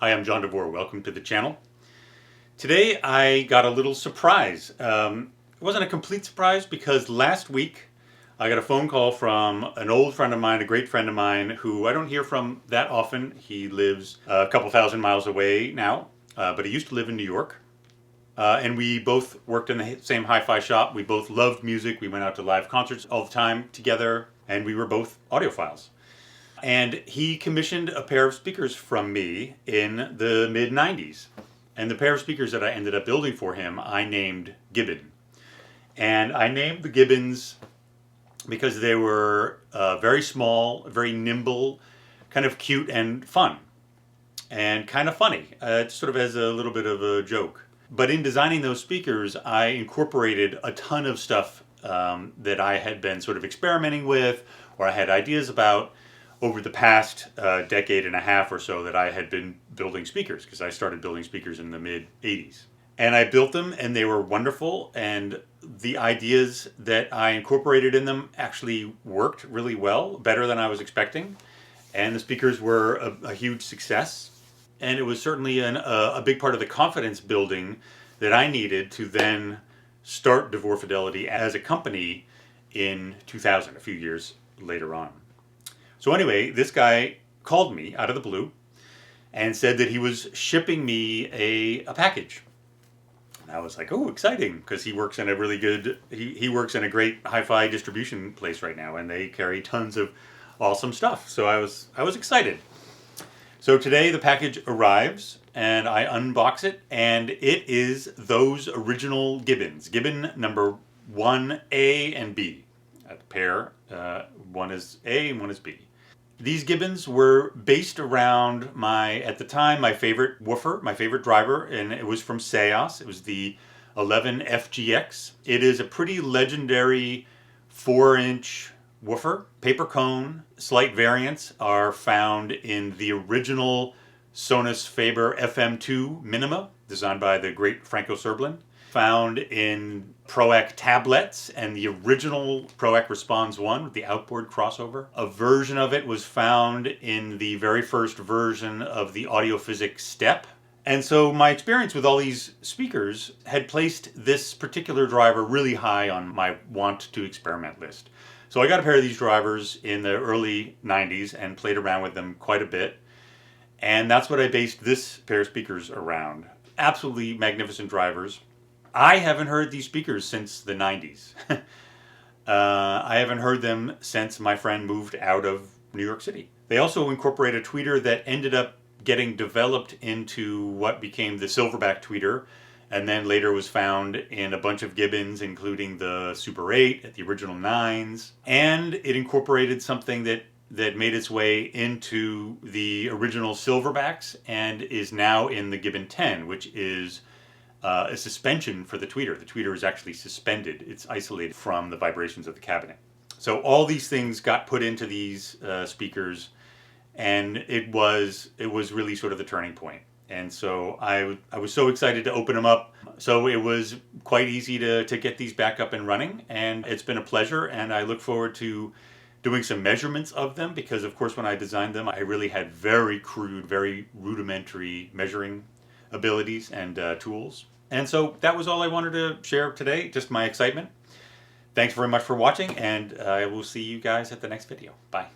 Hi, I'm John DeVore. Welcome to the channel. Today I got a little surprise. It wasn't a complete surprise because last week I got a phone call from an old friend of mine, a great friend of mine, who I don't hear from that often. He lives a couple thousand miles away now, but he used to live in New York. And we both worked in the same hi-fi shop. We both loved music. We went out to live concerts all the time together, and we were both audiophiles. And he commissioned a pair of speakers from me in the mid 90s. And the pair of speakers that I ended up building for him, I named Gibbon. And I named the Gibbons because they were very small, very nimble, kind of cute and fun, and kind of funny. It sort of has a little bit of a joke. But in designing those speakers, I incorporated a ton of stuff that I had been sort of experimenting with, or I had ideas about over the past decade and a half or so that I had been building speakers, because I started building speakers in the mid 80s. And I built them and they were wonderful, and the ideas that I incorporated in them actually worked really well, better than I was expecting. And the speakers were a huge success. And it was certainly a big part of the confidence building that I needed to then start DeVore Fidelity as a company in 2000, a few years later on. So anyway, this guy called me out of the blue and said that he was shipping me a package. And I was like, oh, exciting, because he works in a really good, he works in a great hi-fi distribution place right now, and they carry tons of awesome stuff. So I was excited. So today the package arrives and I unbox it, and it is those original Gibbons. Gibbon number 1A and B. A pair, one is A and one is B. These Gibbons were based around at the time, my favorite woofer, my favorite driver, and it was from Seos. It was the 11FGX. It is a pretty legendary 4-inch woofer, paper cone. Slight variants are found in the original Sonus Faber FM2 Minima, designed by the great Franco Serblin. Found in ProAC tablets and the original ProAC Responds 1 with the outboard crossover. A version of it was found in the very first version of the Audiophysics Step. And so my experience with all these speakers had placed this particular driver really high on my want to experiment list. So I got a pair of these drivers in the early 90s and played around with them quite a bit. And that's what I based this pair of speakers around. Absolutely magnificent drivers. I haven't heard these speakers since the 90s. I haven't heard them since my friend moved out of New York City. They also incorporate a tweeter that ended up getting developed into what became the silverback tweeter, and then later was found in a bunch of Gibbons, including the Super 8, the original 9s. And it incorporated something that made its way into the original silverbacks and is now in the Gibbon 10, which is a suspension for the tweeter. The tweeter is actually suspended. It's isolated from the vibrations of the cabinet. So all these things got put into these speakers, and it was really sort of the turning point. And so I was so excited to open them up. So it was quite easy to get these back up and running, and it's been a pleasure, and I look forward to doing some measurements of them, because of course when I designed them I really had very crude, very rudimentary measuring abilities and tools. And so that was all I wanted to share today, just my excitement. Thanks very much for watching, and I will see you guys at the next video. Bye.